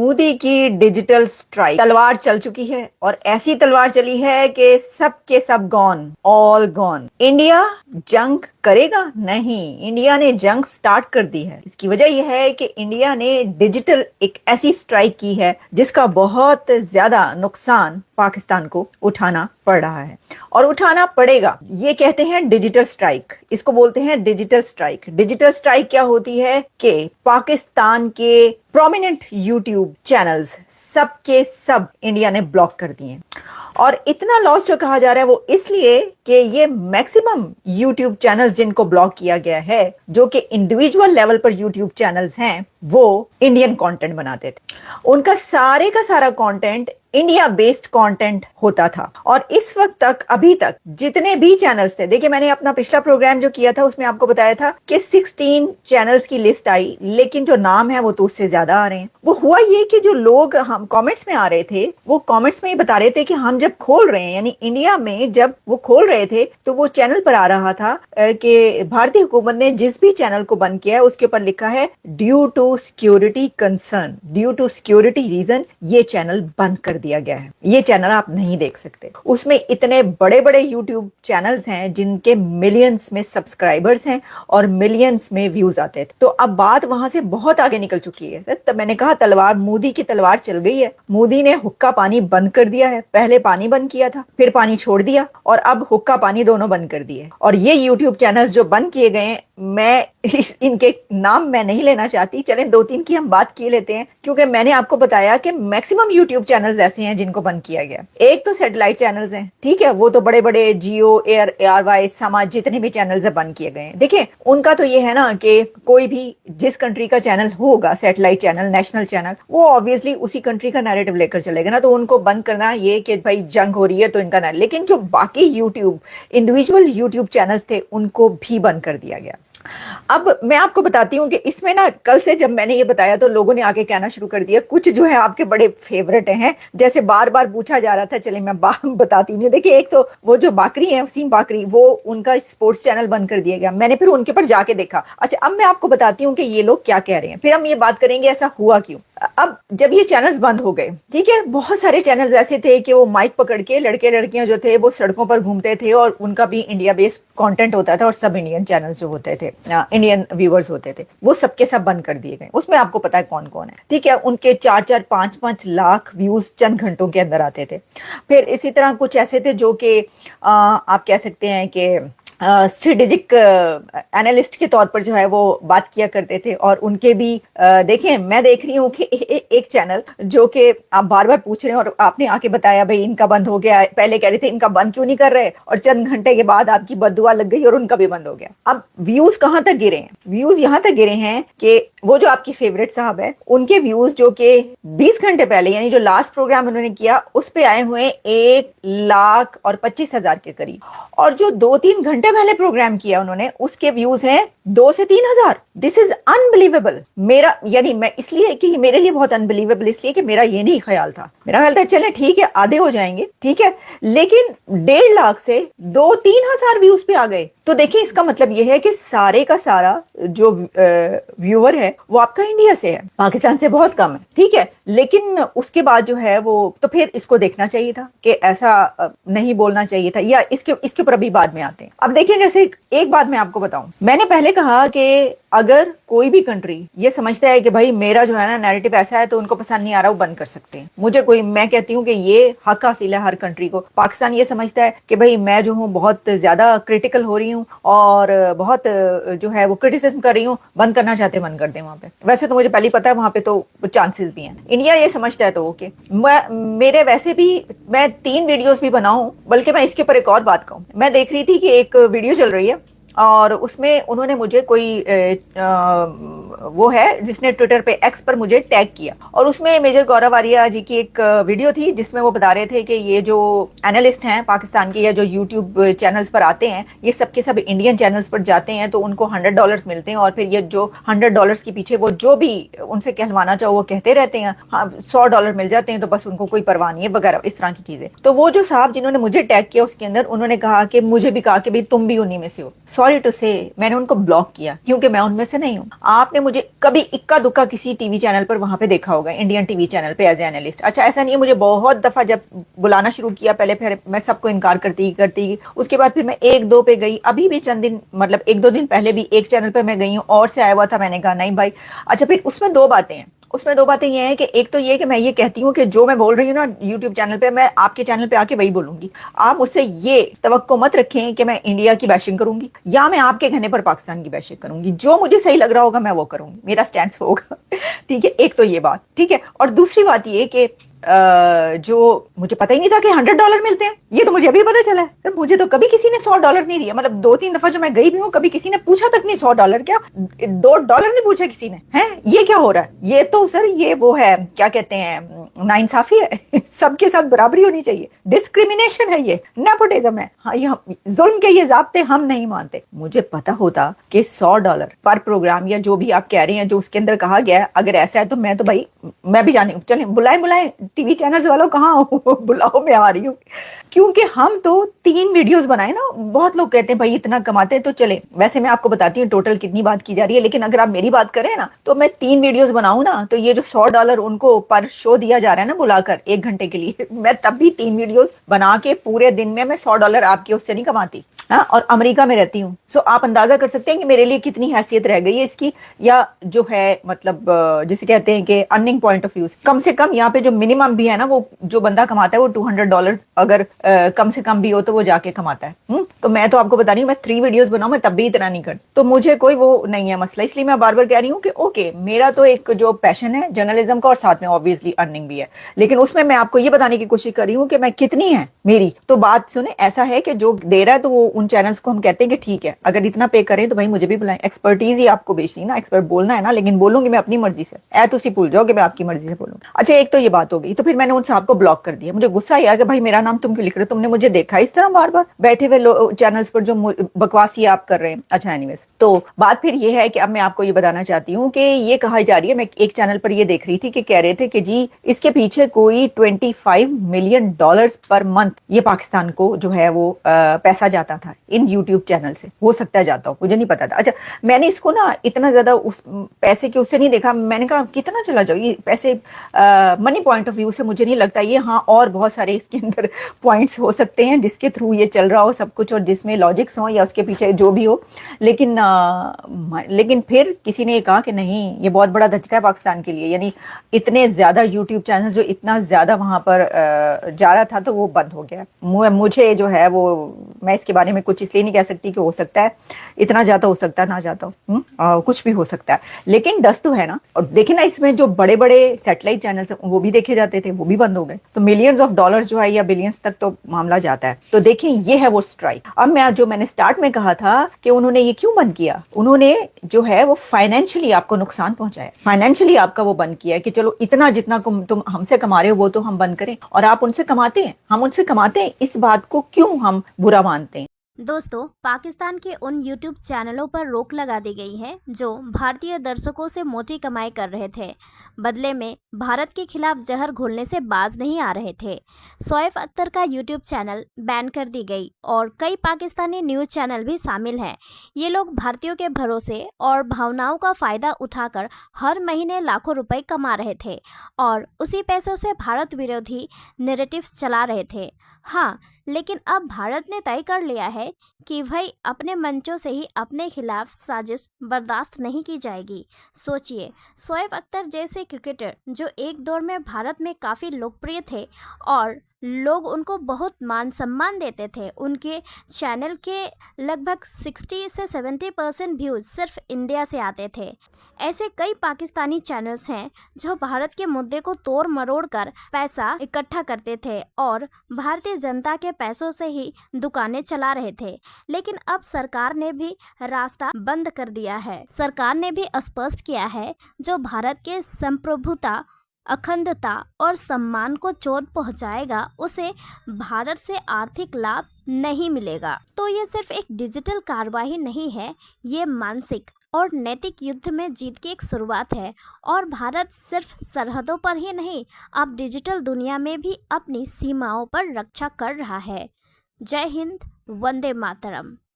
मोदी की digital strike तलवार चल चुकी है और ऐसी तलवार चली है कि सब के सब गॉन, ऑल गॉन। इंडिया जंग करेगा? नहीं, इंडिया ने जंग स्टार्ट कर दी है। इसकी वजह यह है कि इंडिया ने डिजिटल एक ऐसी स्ट्राइक की है जिसका बहुत ज्यादा नुकसान पाकिस्तान को उठाना पड़ रहा है और उठाना पड़ेगा। ये कहते हैं डिजिटल स्ट्राइक, इसको बोलते हैं डिजिटल स्ट्राइक। डिजिटल स्ट्राइक क्या होती है कि पाकिस्तान के प्रोमिनेंट यूट्यूब चैनल्स सब के सब इंडिया ने ब्लॉक कर दिए और इतना लॉस जो कहा जा रहा है वो इसलिए कि ये मैक्सिमम यूट्यूब चैनल्स जिनको ब्लॉक किया गया है, जो कि इंडिविजुअल लेवल पर यूट्यूब चैनल्स हैं, वो इंडियन कंटेंट बनाते थे। उनका सारे का सारा कंटेंट इंडिया बेस्ड कंटेंट होता था और इस वक्त तक अभी तक जितने भी चैनल्स थे, देखिए मैंने अपना पिछला प्रोग्राम जो किया था उसमें आपको बताया था कि 16 चैनल्स की लिस्ट आई, लेकिन जो नाम है वो तो उससे ज्यादा आ रहे हैं। वो हुआ ये कि जो लोग हम कमेंट्स में आ रहे थे वो कमेंट्स में ही बता रहे थे कि हम जब खोल रहे हैं, यानी इंडिया में जब वो खोल रहे थे तो वो चैनल पर आ रहा था कि भारतीय हुकूमत ने जिस भी चैनल को बंद किया है उसके ऊपर लिखा है due to security concern, due to security reason ये चैनल बंद कर दिया गया है, ये चैनल आप नहीं देख सकते। उसमें इतने बड़े बड़े यूट्यूब चैनल्स हैं जिनके मिलियंस में सब्सक्राइबर्स हैं और मिलियंस में व्यूज आते थे। तो अब बात वहां से बहुत आगे निकल चुकी है। तब मैंने कहा तलवार, मोदी की तलवार चल गई है। मोदी ने हुक्का पानी बंद कर दिया है, पहले पानी बंद किया था, फिर पानी छोड़ दिया और अब हुक्का पानी दोनों बंद कर दिए। और ये यूट्यूब चैनल्स जो बंद किए गए, मैं इनके नाम मैं नहीं लेना चाहती, चलें दो तीन की हम बात किए लेते हैं, क्योंकि मैंने आपको बताया कि मैक्सिमम यूट्यूब चैनल्स ऐसे हैं जिनको बंद किया गया। एक तो सैटेलाइट चैनल्स हैं, ठीक है, वो तो बड़े बड़े जियो, एयर, ARY, समाज जितने भी चैनल्स है बंद किए गए हैं। देखिए उनका तो ये है ना कि कोई भी जिस कंट्री का चैनल होगा, सैटेलाइट चैनल, नेशनल चैनल, वो ऑब्वियसली उसी कंट्री का नैरेटिव लेकर चलेगा ना, तो उनको बंद करना ये कि भाई जंग हो रही है तो इनका नैरेटिव। लेकिन जो बाकी यूट्यूब इंडिविजुअल यूट्यूब चैनल्स थे उनको भी बंद कर दिया गया। अब मैं आपको बताती हूँ कि इसमें ना कल से जब मैंने ये बताया तो लोगों ने आके कहना शुरू कर दिया, कुछ जो है आपके बड़े फेवरेट हैं, जैसे बार बार पूछा जा रहा था, चले मैं बताती हूँ। देखिए एक तो वो जो बाकरी है, वसीम बाकरी, वो उनका स्पोर्ट्स चैनल बंद कर दिया गया। मैंने फिर उनके ऊपर जाके देखा। अच्छा, अब मैं आपको बताती हूँ कि ये लोग क्या कह रहे हैं, फिर हम ये बात करेंगे ऐसा हुआ क्यों। अब जब ये चैनल्स बंद हो गए, ठीक है, बहुत सारे चैनल्स ऐसे थे कि वो माइक पकड़ के लड़के लड़कियां जो थे वो सड़कों पर घूमते थे और उनका भी इंडिया बेस्ड कंटेंट होता था और सब इंडियन चैनल्स जो होते थे, इंडियन व्यूअर्स होते थे, वो सबके सब बंद कर दिए गए। उसमें आपको पता है कौन कौन है, ठीक है, उनके 4-4, 5-5 लाख व्यूज चंद घंटों के अंदर आते थे। फिर इसी तरह कुछ ऐसे थे जो कि आप कह सकते हैं कि स्ट्रेटेजिक एनालिस्ट के तौर पर जो है वो बात किया करते थे और उनके भी देखें, मैं देख रही हूँ कि एक चैनल जो कि आप बार बार पूछ रहे हैं और आपने आके बताया भाई इनका बंद हो गया, पहले कह रहे थे इनका बंद क्यों नहीं कर रहे और चंद घंटे के बाद आपकी बद्दुआ लग गई और उनका भी बंद हो गया। अब व्यूज कहाँ तक गिरे हैं? व्यूज यहाँ तक गिरे हैं कि वो जो आपकी फेवरेट साहब है, उनके व्यूज जो कि 20 घंटे पहले, यानी जो लास्ट प्रोग्राम उन्होंने किया उस पे आए हुए 1,25,000 के करीब, और जो 2-3 घंटे पहले प्रोग्राम किया उन्होंने उसके व्यूज हैं 2 से 3,000। This is unbelievable. मेरा यानी मैं इसलिए कि मेरे लिए बहुत अनबिलीवेबल इसलिए कि मेरा ये नहीं ख्याल था। मेरा ख्याल था चले ठीक है आधे हो जाएंगे, ठीक है, लेकिन 1.5 लाख से 2-3 हजार व्यूज पे आ गए। तो देखिए इसका मतलब यह है कि सारे का सारा जो व्यूअर है वो आपका इंडिया से है, पाकिस्तान से बहुत कम है, ठीक है। लेकिन उसके बाद जो है वो तो फिर इसको देखना चाहिए था कि ऐसा नहीं बोलना चाहिए था, या इसके ऊपर अभी बाद में आते हैं। अब देखिए जैसे एक बात मैं आपको बताऊं, मैंने पहले कहा कि अगर कोई भी कंट्री ये समझता है कि भाई मेरा जो है ना नैरेटिव ऐसा है तो उनको पसंद नहीं आ रहा, वो बंद कर सकते हैं। मुझे कोई, मैं कहती हूँ कि ये हक हासिल है हर कंट्री को। पाकिस्तान ये समझता है कि भाई मैं जो हूँ बहुत ज्यादा क्रिटिकल हो रही हूँ और बहुत जो है वो क्रिटिसिज्म कर रही हूँ, बंद करना चाहते बंद कर दें वहां पे। वैसे तो मुझे पहले पता है वहां पे तो चांसेस भी हैं। इंडिया ये समझता है तो ओके। मेरे वैसे भी मैं 3 वीडियोस भी बनाऊं, बल्कि मैं इसके ऊपर एक और बात कहूं। मैं देख रही थी कि एक वीडियो चल रही है और उसमें उन्होंने मुझे कोई वो है जिसने ट्विटर पे, एक्स पर मुझे टैग किया, और उसमें मेजर गौरव आर्या जी की एक वीडियो थी जिसमें वो बता रहे थे कि ये जो एनालिस्ट हैं पाकिस्तान के या जो यूट्यूब चैनल्स पर आते हैं, ये सब के सब इंडियन चैनल्स पर जाते हैं तो उनको $100 मिलते हैं और फिर ये जो $100 के पीछे वो जो भी उनसे कहलवाना चाहो वो कहते रहते हैं, हाँ $100 मिल जाते हैं तो बस उनको कोई परवाह नहीं है वगैरह, इस तरह की चीजें। तो वो जो साहब जिन्होंने मुझे टैग किया उसके अंदर उन्होंने कहा कि मुझे भी कहा कि भाई तुम भी उन्हीं में से हो, सॉरी टू से मैंने उनको ब्लॉक किया क्योंकि मैं उनमें से नहीं हूँ। आपने मुझे कभी इक्का दुक्का किसी टीवी चैनल पर वहां पे देखा होगा, इंडियन टीवी चैनल पे एज ए एनालिस्ट। अच्छा ऐसा नहीं है, मुझे बहुत दफा जब बुलाना शुरू किया पहले फिर मैं सबको इनकार करती उसके बाद फिर मैं एक दो पे गई, अभी भी चंद दिन मतलब एक दो दिन पहले भी एक चैनल पे मैं गई हूँ और से आया हुआ था, मैंने कहा नहीं भाई। अच्छा फिर उसमें दो बातें हैं, उसमें दो बातें ये हैं कि एक तो ये कि मैं ये कहती हूँ कि जो मैं बोल रही हूँ ना यूट्यूब चैनल पे, मैं आपके चैनल पे आके वही बोलूंगी। आप मुझसे ये तवक्को मत रखें कि मैं इंडिया की बैशिंग करूंगी या मैं आपके कहने पर पाकिस्तान की बैशिंग करूंगी। जो मुझे सही लग रहा होगा मैं वो करूंगी, मेरा स्टैंड होगा। ठीक है, एक तो ये बात ठीक है। और दूसरी बात ये कि जो मुझे पता ही नहीं था कि $100 मिलते हैं, ये तो मुझे अभी पता चला है। मुझे तो कभी किसी ने $100 नहीं दिया, मतलब 2-3 दफा जो मैं गई भी हूँ कभी किसी ने पूछा तक नहीं। $100 क्या, $2 नहीं पूछा किसी ने। है ये क्या हो रहा है? ये तो सर ये वो है क्या कहते हैं, नाइंसाफी है। सबके साथ बराबरी होनी चाहिए, डिस्क्रिमिनेशन है, ये नेपोटिज्म है। हाँ ये जुल्म के ये ज़ाब्ते हम नहीं मानते। मुझे पता होता कि $100 पर प्रोग्राम या जो भी आप कह रहे हैं जो उसके अंदर कहा गया है, अगर ऐसा है तो मैं तो भाई मैं भी जानी हूँ। चले बुलाए टीवी चैनल्स वालों, कहाँ बुलाओ, मैं आ रही हूँ। क्योंकि हम तो 3 वीडियोस बनाए ना, बहुत लोग कहते हैं भाई इतना कमाते हैं तो चले। वैसे मैं आपको बताती हूँ टोटल कितनी बात की जा रही है, लेकिन अगर आप मेरी बात करें ना तो मैं 3 वीडियोस बनाऊं ना तो ये जो $100 उनको पर शो दिया जा रहा है ना बुलाकर 1 घंटे के लिए, मैं तब भी 3 वीडियोस बना के पूरे दिन में मैं $100 आपके उससे नहीं कमाती। हाँ, और अमेरिका में रहती हूँ। सो आप अंदाजा कर सकते हैं कि मेरे लिए कितनी हैसियत रह गई है इसकी, या जो है मतलब जिसे कहते हैं कि अर्निंग पॉइंट ऑफ व्यू। कम से कम यहाँ पे जो मिनिमम भी है ना, वो जो बंदा कमाता है वो $200 अगर कम से कम भी हो तो वो जाके कमाता है। तो मैं तो आपको बता रही हूँ मैं 3 वीडियोस बनाऊं मैं तब भी इतना नहीं कर, तो मुझे कोई वो नहीं है मसला। इसलिए मैं बार बार कह रही हूँ कि ओके मेरा तो एक जो पैशन है जर्नलिज्म का और साथ में ऑब्वियसली अर्निंग भी है, लेकिन उसमें मैं आपको ये बताने की कोशिश कर रही हूँ कि मैं कितनी है मेरी। तो बात सुने, ऐसा है कि जो दे रहा है तो वो उन चैनल्स को हम कहते हैं कि ठीक है अगर इतना पे करें तो भाई मुझे भी बुलाएं। एक्सपर्टीज ही आपको बेचनी ना, एक्सपर्ट बोलना है ना, लेकिन बोलूंगी मैं अपनी मर्जी से। ऐ तुसी भूल जाओ कि मैं आपकी मर्जी से बोलूंगी। अच्छा एक तो ये बात हो गई, तो फिर मैंने उन साहब को ब्लॉक कर दिया। मुझे गुस्सा आया कि भाई मेरा नाम तुम क्यों लिख रहे हो, तुमने मुझे देखा इस तरह बार बार बैठे हुए चैनल्स पर जो बकवासी आप कर रहे हैं। अच्छा एनीवेज, तो बात फिर ये है कि अब मैं आपको ये बताना चाहती हूँ कि ये कहा जा रही है, मैं एक चैनल पर ये देख रही थी कि कह रहे थे कि जी इसके पीछे कोई $25 मिलियन पर मंथ ये पाकिस्तान को जो है वो पैसा जाता था इन यूट्यूब चैनल से। हो सकता है जाता हो, मुझे नहीं पता था। अच्छा मैंने इसको ना इतना ज्यादा उस पैसे के उससे नहीं देखा, मैंने कहा कितना चला जाओ ये पैसे मनी पॉइंट ऑफ व्यू से मुझे नहीं लगता ये। हाँ और बहुत सारे इसके अंदर पॉइंट्स हो सकते हैं जिसके थ्रू ये चल रहा हो सब कुछ और जिसमें लॉजिक्स हो या उसके पीछे जो भी हो, लेकिन फिर किसी ने कहा कि नहीं ये बहुत बड़ा धचका है पाकिस्तान के लिए, यानी इतने ज्यादा यूट्यूब चैनल जो इतना ज्यादा वहां पर जा रहा था तो वो बंद हो गया। मुझे जो है वो मैं इसके बारे में कुछ इसलिए नहीं कह सकती कि हो सकता है इतना ज्यादा हो सकता है ना जाता हो, कुछ भी हो सकता है, लेकिन डस तो है ना। और देखिए ना इसमें जो बड़े बड़े सैटेलाइट चैनल्स वो भी देखे जाते थे वो भी बंद हो गए, तो मिलियंस ऑफ डॉलर्स जो है या बिलियंस तक तो मामला जाता है। तो देखिए ये है वो स्ट्राइक। अब मैंने स्टार्ट में कहा था कि उन्होंने ये क्यों बंद किया, उन्होंने जो है वो फाइनेंशियली आपको नुकसान पहुंचाया, फाइनेंशियली आपका वो बंद किया है कि चलो इतना जितना तुम हमसे कमा रहे हो वो तो हम बंद करें, और आप उनसे कमाते हैं हम उनसे कमाते हैं, इस बात को क्यों हम बुरा मानते हैं। दोस्तों, पाकिस्तान के उन यूट्यूब चैनलों पर रोक लगा दी गई है जो भारतीय दर्शकों से मोटी कमाई कर रहे थे, बदले में भारत के खिलाफ जहर घोलने से बाज नहीं आ रहे थे। शोएब अख्तर का यूट्यूब चैनल बैन कर दी गई और कई पाकिस्तानी न्यूज़ चैनल भी शामिल हैं। ये लोग भारतीयों के भरोसे और भावनाओं का फ़ायदा उठाकर हर महीने लाखों रुपए कमा रहे थे और उसी पैसों से भारत विरोधी नैरेटिव चला रहे थे। हाँ, लेकिन अब भारत ने तय कर लिया है कि भाई अपने मंचों से ही अपने खिलाफ साजिश बर्दाश्त नहीं की जाएगी। सोचिए, शोएब अख्तर जैसे क्रिकेटर जो एक दौर में भारत में काफ़ी लोकप्रिय थे और लोग उनको बहुत मान सम्मान देते थे, उनके चैनल के लगभग 60 से 70% व्यूज़ सिर्फ इंडिया से आते थे। ऐसे कई पाकिस्तानी चैनल्स हैं जो भारत के मुद्दे को तोड़ मरोड़ कर पैसा इकट्ठा करते थे और भारतीय जनता के पैसों से ही दुकानें चला रहे थे। लेकिन अब सरकार ने भी रास्ता बंद कर दिया है। सरकार ने भी स्पष्ट किया है जो भारत के संप्रभुता, अखंडता और सम्मान को चोट पहुंचाएगा उसे भारत से आर्थिक लाभ नहीं मिलेगा। तो ये सिर्फ एक डिजिटल कार्रवाई नहीं है, ये मानसिक और नैतिक युद्ध में जीत की एक शुरुआत है। और भारत सिर्फ सरहदों पर ही नहीं, अब डिजिटल दुनिया में भी अपनी सीमाओं पर रक्षा कर रहा है। जय हिंद, वंदे मातरम।